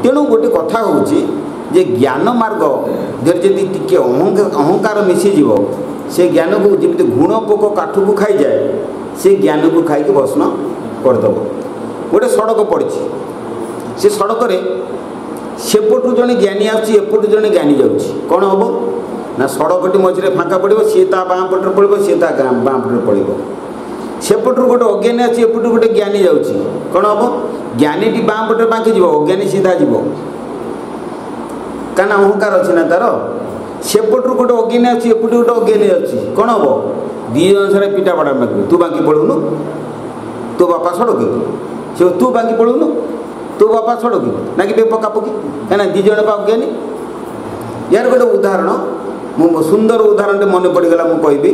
तेणु गोटे कथा हूँ जे ज्ञान मार्ग जदि टिके अहंकार मिसीज से ज्ञान को जमी गुण पोक काठ को खाई जाए से ज्ञान को खाई भस्म करदेव। गोटे सड़क पड़ी से सड़क सेपटू जड़े ज्ञानी आसपटू जड़े ज्ञानी जाऊँगी कौन हम ना सड़कटी मझे फाँका पड़ो सी ता बाँ पटे पड़ो सी ता बाँ पटे पड़ो सेपटू गोटे अज्ञानी आसी एपटू गोटे ज्ञानी जाऊँगी कौन हम ज्ञानी बाँ पटे बाँकी जीव अज्ञानी सीधा जीव क्या अहंकार अच्छे ना तार सेपटू गोटे अज्ञानी आसी एपटू गोटे अज्ञानी अच्छी कौन हम दी जन सारे पिटा पड़ा मागे तू बाँकी पड़ूनु तो बापा सड़क से तू बाँकी पड़ूनु तो बापा सड़क ना कि पका पकी क्या दी जन पा अज्ञानी। यार गोटे उदाहरण मु सुंदर उदाहरण मन पड़गला मु कहबी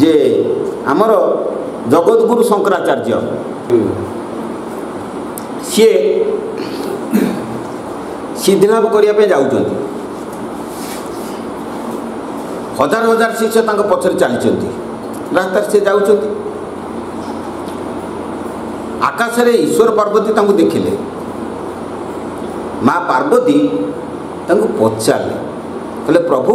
जे आमर जगतगुरु शंकराचार्य सी सिद्धिलाभ करने जाऊँ हजार हजार शिष्य पछरे चली रास्ता से जाऊँ आकाश रे ईश्वर पार्वती देखिले माँ पार्वती पचारे कहले प्रभु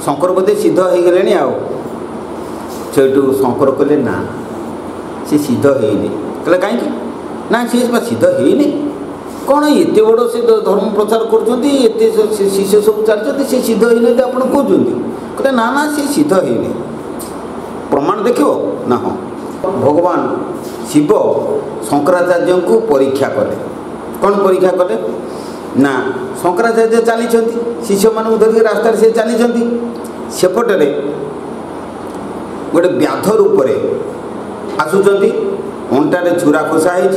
शंकर बोधे सिद्ध हो गले आठू शंकर कहले ना सी सिद्ध होनी कहले कहीं ना सी सिद्ध होनी कौन एत बड़ से धर्म प्रचार कर शिष्य सब चलते सी सिद्ध होनी आप कहते कहते ना ना सी सिद्ध होनी प्रमाण देख ना हाँ भगवान शिव शंकराचार्य को परीक्षा कले कौन परीक्षा कले ना शंकराचार्य चली शिष्य मान धरिक रास्तार से चली सेपटे गोटे व्याध रूप आसुंच अंटारे छुरा खोसा हो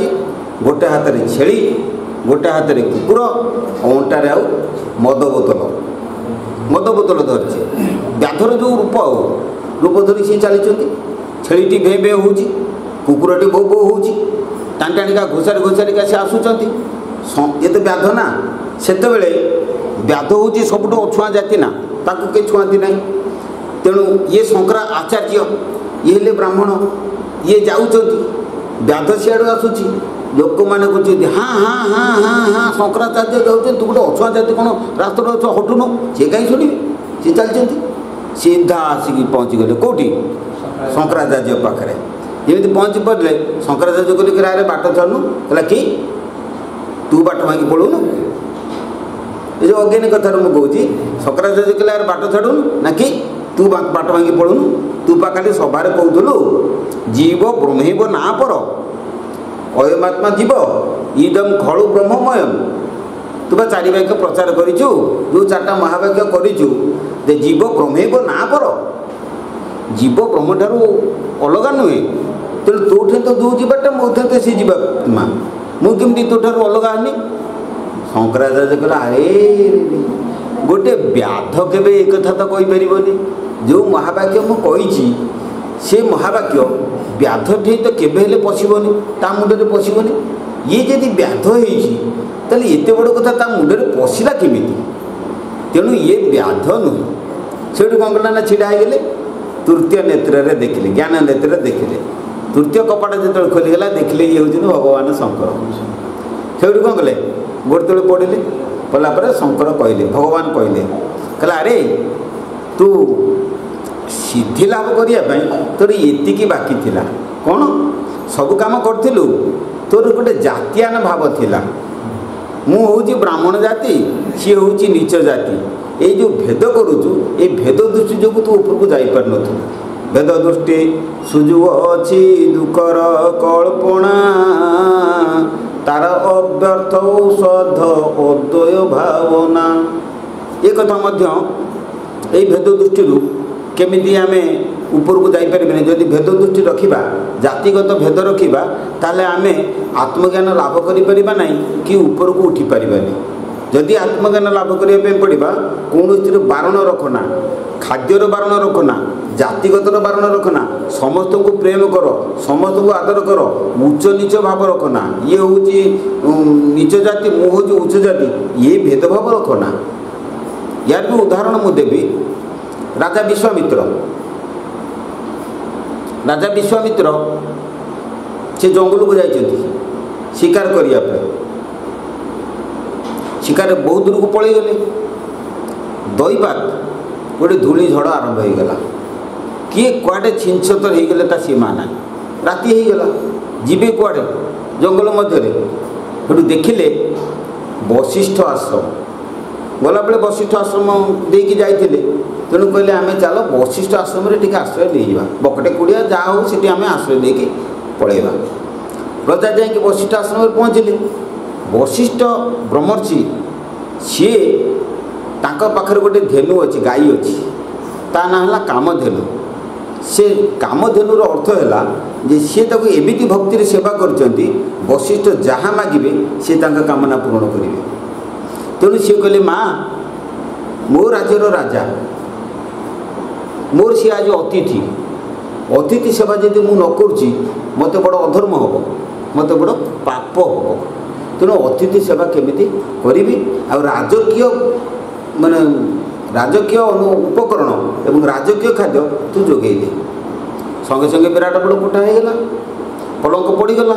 गोटे हाथ में छेली गोटे हाथ में कुकुर अंटारे आउ मद बोतल धरছে व्याधर जो रूप धरी सी चली छेली भे भे हो कुकुरटी बो बो हो टाणिका घोषारी घोषारिका से आसुँच ये तो व्याध ना सेत व्याध हूँ सबुठ अछुआ जाति ना ताकू कहीं छुआती ना तेणु ये शंकरा आचार्य ये हेले ब्राह्मण ये जाऊँच व्याध सियाड़ आसूँ लोक मैंने कहते हाँ हाँ हाँ हाँ हाँ शंकराचार्य जाऊँ तू गोटे अछुआ जाति कौन रास्ता अच्छ हटुन सी कहीं शुणे सी चलती सीधा आसिक पहुँची गले कौटी शंकराचार्य पाखे जमी पहुँची पड़े शंकराचार्य कहले अरे बाट छाड़ू कहला कि तू बाट मांगी पड़ूनु ये जो अज्ञानी कथा मुझे शंकराचार्य कहले अरे बाट छाड़ूनु ना कि तू बाट मांगी पड़ूनु तू पा खाली सभारे कहूलु जीव ब्रह्मैव ना पर अयमात्मा जीव इदम खलु ब्रह्ममयम तू बा चारि वाक्य प्रचार करिचु जो चारटा महावाक्य करिचु जे जीव ब्रह्मैव ना पर जीव ब्रह्म ठारू अलग नुहे तेणु तोठे तो दू जीवाटा मोठे तो सी जीवात्मा मुझे तो ठार अलग आनी शंकराचार्य कहला अरे गोटे व्याध केवे एक कथा तो कहीपरि जो महावाक्य मुझे से महावाक्य व्याध ठी तो केवे पशबनी ता मुंडे पशबनी ये जदि व्याध होते एत बड़ कथा ता मुंडे पशिला केमी तेणु ये व्याध नुहे से कौन कला ना छिड़ा होगले तृतीय नेत्र देखिले ज्ञान नेत्र देखिले तृतीय कपाट जो खोलीगला देखिले ये हूँ भगवान शंकर से कौन कले गोटे तले पड़े पड़ापर शंकर कहले भगवान कहले कहला अरे तू सिद्धि लाभ करने तोर ये बाकी थिला कौन सब काम करूँ तोर गोटे जातीयान भाव थिला मु हूँ ब्राह्मण जाति सी हूँ नीच जाति ये जो भेद करुचु ये भेद दृष्टि जो तू उपरको जापर नु भेद दृष्टि सुजुग अच्छी दुखर कल्पना तार अव्यर्थ औषध अद्वय भावना ये कथा ये भेद दृष्टि केमिति आमे ऊपर को जाई परिबे जदि भेद दृष्टि रखिबा जातिगत भेद रखिबा ताले आमे आत्मज्ञान लाभ करि परिबा नहीं कि ऊपर को उठी परिबानी जदि आत्मज्ञान लाभ करने पड़ा कौन स्थिर बारण रखना खाद्यर बारण रखना जातिगतर बारण रखना समस्त को प्रेम कर समस्त को आदर कर उच्च नीच भाव रखना ये हूँ नीच जाति मु हूँ उच्च जाति ये भेदभाव रखना यार भी उदाहरण मुझे देवी राजा विश्वामित्र से जंगल को जाइए शिकार करने शिकार बहुत दूर को पलैगले दैबात गोटे धूली झड़ आरंभ हो गला किए कुआडे छिंछतर हो गले ता सीमा ना राति हो गला जीवे कुआडे जंगल मध्य से देखिले वशिष्ठ आश्रम गला बेले वशिष्ठ आश्रम देकी जाइए तेणु कहले आम चल वशिष्ठ आश्रम रे टिके आश्रय नहीं बकटे कुड़िया जहाँ हो सी आम आश्रय देकी पलैबा रजा जाकि वशिष्ठ आश्रम में पहुँचले वशिष्ठ ब्रह्मर्षि सी तांका पाखरे गोटे धेनु अच्छी गाई अच्छी ता ना है कामधेनु से कामधेनुर अर्थ है जे सी एमिति भक्ति सेवा करछंती वशिष्ठ जहाँ मागिबे सी तांका कामना पूर्ण करेंगे तेणु सी कहले माँ मो राज्यर राजा मोर सी आज अतिथि अतिथि सेवा जदि मु न करुच्ची मत बड़ अधर्म हम मत बड़ पाप हम तेणु अतिथि सेवा केमिति करी आ राजकीय माने राजकीय उपकरण एवं राजकीय खाद्य तू जोगे दे संगे संगे विराट बड़ कोठा होगा पलंक पड़गला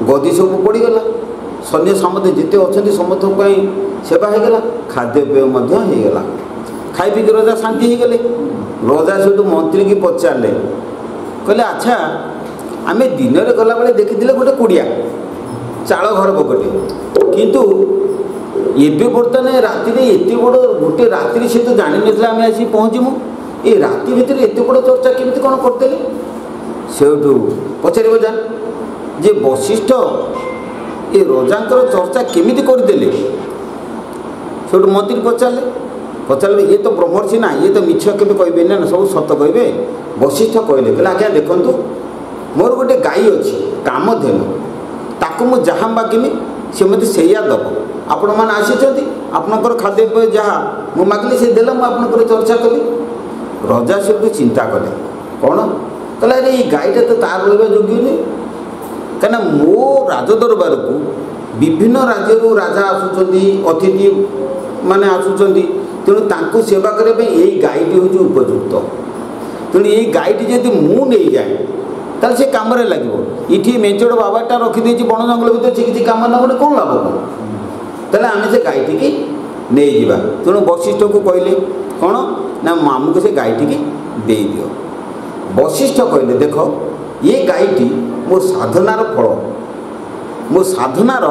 गदी सब पड़गला सैन्य सामंत जिते अच्छा समस्त सेवा होगा खाद्यपेय होगा खाई पी रजा शांति हो गले रजा से मंत्री की पचारे कहले अच्छा आम दिन में गला बेले देखी गोटे कुड़िया चाल घर बकटे किंतु एबे बर्तमान राति एत बड़ गोटे राति से तो जानी ना आम आसी पहुँचमु ये राति भितर एत बड़ चर्चा केमी कौन करते से पचार जान जे वशिष्ठ ये रजांकर चर्चा केमी करदे से मंत्री पचारे ये तो ब्रह्मर्षि ना ये तो मिछ के कहे ना सब सत कहे वशिष्ठ कहले कहले आज्ञा देखु मोर गोटे गाई अच्छी कामधेनु ताकू मु जहाँ मागिमी सी मत से दब आपण मैंने आसी आपणकर खाद्यपेय जहाँ मु मागिली से देला मुझे चर्चा कली रजा से चिंता कले कौन कहला अरे ये गाईटा तो तार रहा योग्य नहीं कहीं मो राजदरबार को विभिन्न राज्य राजा आसुँच अतिथि माने आसुँच तेणु तांको सेवा करने यही गाईटी हूँ उपयुक्त तेणु यही गाईटी जब मु नहीं जाए ताल से कम लगे ये मेचड़ बाबाटा रखीदे बण जंगल भर से किसी कम ना कौन लाभ कौन ताले आम से गाईटी की नहीं जावा तेणु वशिष्ठ को कहले कौन ना मामू को से गाईटी की दे दियो वशिष्ठ कहले देख ये गाईटी मो साधनार फल मो साधनार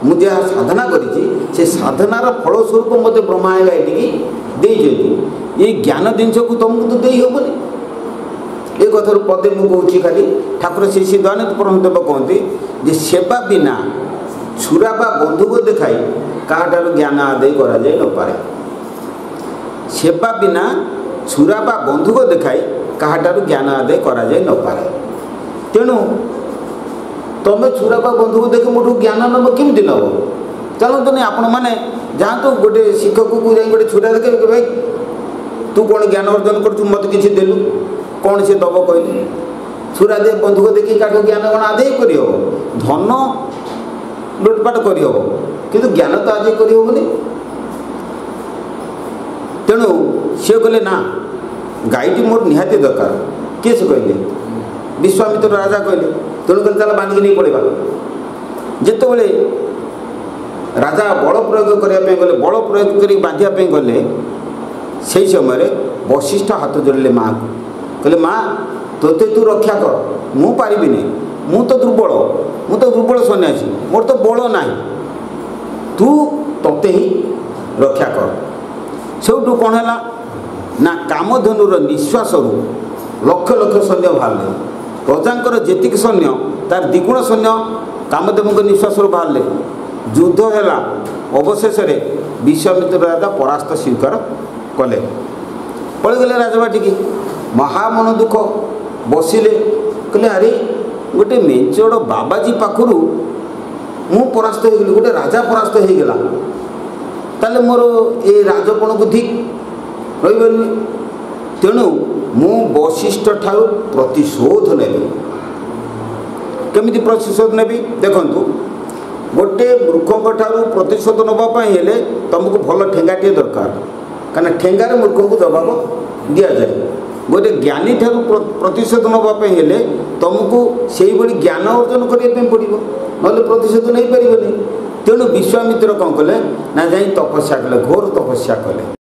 मु जहाँ साधना करी साधनार फलस्वरूप मत ब्रह्मा ये गाईटी की दे ये ज्ञान जिनस को तुमको तो दे हेबनी ये कथर पदे मुझे खाली ठाकुर श्री सिद्धानंद परमदेव कहते जे सेवा बिना छुरा बा बंधुक देखाई क्या ज्ञान आदाय करा जाए न पारे सेवा बिना छुरा बा बंधुक देखाई क्या ज्ञान आदाय करा जाए न पारे तेणु तुम छुरा बा बंधुक देख मोटू ज्ञान नब केमती नब चलते नहीं आपण मैंने जातु गोटे शिक्षक को जाए गोटे छुरा देखे भाई तू कौन ज्ञान अर्जन कर मत किसी देलु कौन से दब कहले छुरा दे बंधुक देखिए क्या ज्ञान कौन आदाय कर धन लुटपाट कर किंतु ज्ञान तो आदाय करहबनी तेणु सी कहले ना गाईटी मोर निहाती दरकार किए से कहले विश्वामित्र राजा कहले तेणु कहले चल बांधिकी नहीं पड़ेगा जितेबले राजा बल प्रयोग करने गले बल प्रयोग कर बांधापी गले से समय वशिष्ठ हाथ जोड़े माँ को कहले माँ तोते तू रक्षा कर मु पारिबी नहीं मु तो दुर्बल सन्यासी मोर तो बल ना तू तोते ही रक्षा कर से कौन है ना कामधेनुर निश्वास लक्ष लक्ष सैन्य बाहर रजांकर जेतिक सैन्य तार द्विगुण सैन्य कामदेव निश्वास बाहर युद्ध है अवशेष विश्वामित्र राजा परास्त स्वीकार कले पलैगले राजबाटी की महामन दुख बसिले कहले अरे गोटे मेचड़ बाबाजी पाखु मु परास्त हो गली गोटे राजा परास्त हो गला ताले मोर ये राजपण को ठीक रही तेणु मु वशिष्ठ ठारू प्रतिशोध नेबी केमिति प्रतिशोध नेबी देखंतु गोटे मूर्खों ठारू प्रतिशोध नवापाई हेले तुमको भल ठेंगाटे दरकार कहीं ठेंगार मूर्ख को जवाब दि जाए गोटे ज्ञानी ठारू प्रतिशोध नवापाई हेले तुमको से ज्ञान अर्जन करने पड़ो ना प्रतिशोध नहीं पार तेणु विश्वामित्र कौन कले ना जाई तपस्या कले घोर तपस्या कले।